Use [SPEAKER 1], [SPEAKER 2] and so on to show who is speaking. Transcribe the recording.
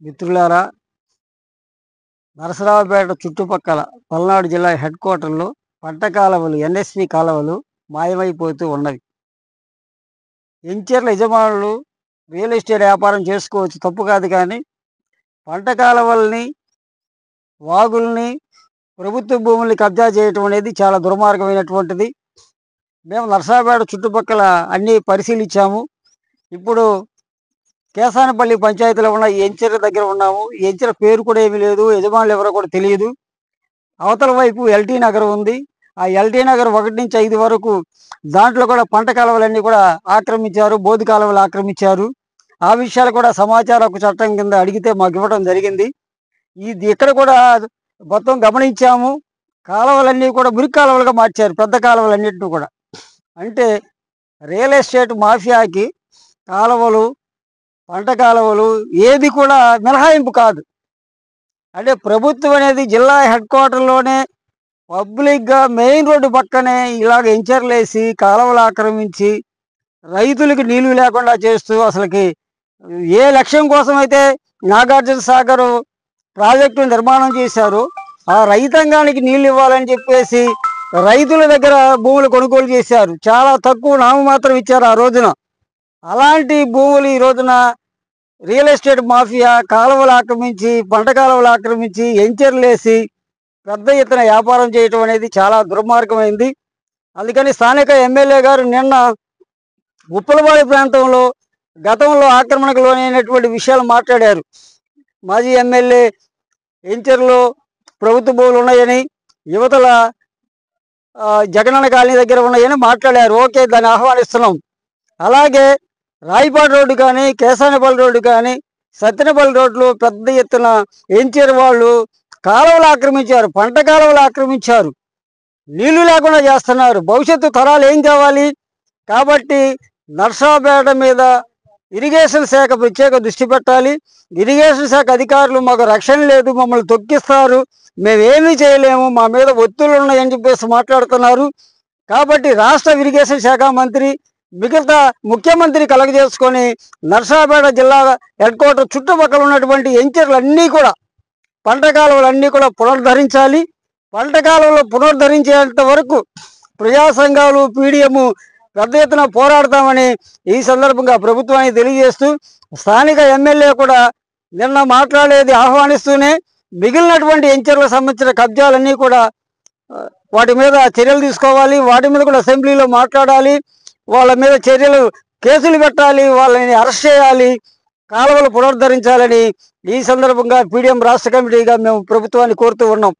[SPEAKER 1] మిత్రులారా, నరసరావుపేట చుట్టుపక్కల పల్నాడు జిల్లా హెడ్ క్వార్టర్లో పంట కాలువలు ఎన్ఎస్పి కాలువలు మాయమైపోతూ ఉన్నవి. ఎంచర్ల యజమానులు రియల్ ఎస్టేట్ వ్యాపారం చేసుకోవచ్చు, తప్పు కాదు. కానీ పంట కాలువల్ని, వాగుల్ని, ప్రభుత్వ భూముల్ని కబ్జా చేయటం అనేది చాలా దుర్మార్గమైనటువంటిది. మేము నరసరావుపేట చుట్టుపక్కల అన్నీ పరిశీలించాము. ఇప్పుడు కేసానపల్లి పంచాయతీలో ఉన్న ఈ ఎంచెర దగ్గర ఉన్నాము. ఈ ఎంచెర పేరు కూడా ఏమీ లేదు, యజమానులు ఎవరో కూడా తెలియదు. అవతల వైపు ఎల్టీ నగర్ ఉంది. ఆ ఎల్టీ నగర్ 1 నుంచి 5 వరకు దాంట్లో కూడా పంట కాలువలన్నీ కూడా ఆక్రమించారు, బోధి కాలువలు ఆక్రమించారు. ఆ విషయాలు కూడా సమాచార హక్కు చట్టం కింద అడిగితే మాకు ఇవ్వడం జరిగింది. ఇది ఇక్కడ కూడా మొత్తం గమనించాము. కాలువలన్నీ కూడా మురికి కాలువలుగా మార్చారు, పెద్ద కాలువలన్నింటినీ కూడా. అంటే రియల్ ఎస్టేట్ మాఫియాకి కాలువలు, పంట కాలువలు ఏది కూడా మినహాయింపు కాదు. అంటే ప్రభుత్వం అనేది జిల్లా హెడ్ క్వార్టర్లోనే పబ్లిక్గా మెయిన్ రోడ్డు పక్కనే ఇలాగ ఎంచర్లేసి కాలువలు ఆక్రమించి రైతులకి నీళ్లు లేకుండా చేస్తూ, అసలుకి ఏ లక్ష్యం కోసం అయితే నాగార్జున సాగర్ ప్రాజెక్టు నిర్మాణం చేశారు, ఆ రైతాంగానికి నీళ్లు ఇవ్వాలని చెప్పేసి రైతుల దగ్గర భూములు కొనుగోలు చేశారు. చాలా తక్కువ నామమాత్రం ఇచ్చారు ఆ రోజున. అలాంటి భూములు ఈ రోజున రియల్ ఎస్టేట్ మాఫియా కాలువలు ఆక్రమించి, పంట కాలువలు ఆక్రమించి, ఎంచర్లేసి పెద్ద ఎత్తున వ్యాపారం చేయటం అనేది చాలా దుర్మార్గమైంది. అందుకని స్థానిక ఎమ్మెల్యే గారు నిన్న ఉప్పలవాడి ప్రాంతంలో గతంలో ఆక్రమణకు లోనైనటువంటి విషయాలు మాట్లాడారు. మాజీ ఎమ్మెల్యే ఎంచర్లో ప్రభుత్వ భూములు ఉన్నాయని, యువతల జగనన్న కాలనీ దగ్గర ఉన్నాయని మాట్లాడారు. ఓకే, దాన్ని ఆహ్వానిస్తున్నాం. అలాగే రాయిపాడు రోడ్డు కానీ, కేసానపల్లి రోడ్డు కానీ, సత్తెనపల్లి రోడ్లు పెద్ద ఎత్తున ఎంచర్ వాళ్ళు కాలువలు ఆక్రమించారు, పంట కాలువలు ఆక్రమించారు, నీళ్లు లేకుండా చేస్తున్నారు. భవిష్యత్తు తరాలు ఏం కావాలి? కాబట్టి నర్సాపేట మీద ఇరిగేషన్ శాఖ ప్రత్యేక దృష్టి పెట్టాలి. ఇరిగేషన్ శాఖ అధికారులు మాకు రక్షణ లేదు, మమ్మల్ని తొక్కిస్తారు, మేమేమీ చేయలేము, మా మీద ఒత్తులు ఉన్నాయని చెప్పేసి మాట్లాడుతున్నారు. కాబట్టి రాష్ట్ర ఇరిగేషన్ శాఖ మంత్రి, మిగతా ముఖ్యమంత్రి కలగజేసుకొని నర్సాపేట జిల్లా హెడ్ క్వార్టర్ చుట్టుపక్కల ఉన్నటువంటి ఎంచర్లన్నీ కూడా, పంట కాలువలన్నీ కూడా పునరుద్ధరించాలి. పంట కాలువలు పునరుద్ధరించేంత వరకు ప్రజా సంఘాలు, పీడిఎం పెద్ద ఎత్తున పోరాడతామని ఈ సందర్భంగా ప్రభుత్వానికి తెలియజేస్తూ, స్థానిక ఎమ్మెల్యే కూడా నిన్న మాట్లాడేది ఆహ్వానిస్తూనే మిగిలినటువంటి ఎంచర్లకు సంబంధించిన కబ్జాలన్నీ కూడా వాటి మీద చర్యలు తీసుకోవాలి, వాటి మీద కూడా అసెంబ్లీలో మాట్లాడాలి, వాళ్ళ మీద కేసులు పెట్టాలి, వాళ్ళని అరెస్ట్ చేయాలి. కాలువలు పునరుద్ధరించాలని ఈ సందర్భంగా పీడిఎం రాష్ట్ర కమిటీగా మేము ప్రభుత్వాన్ని కోరుతూ ఉన్నాం.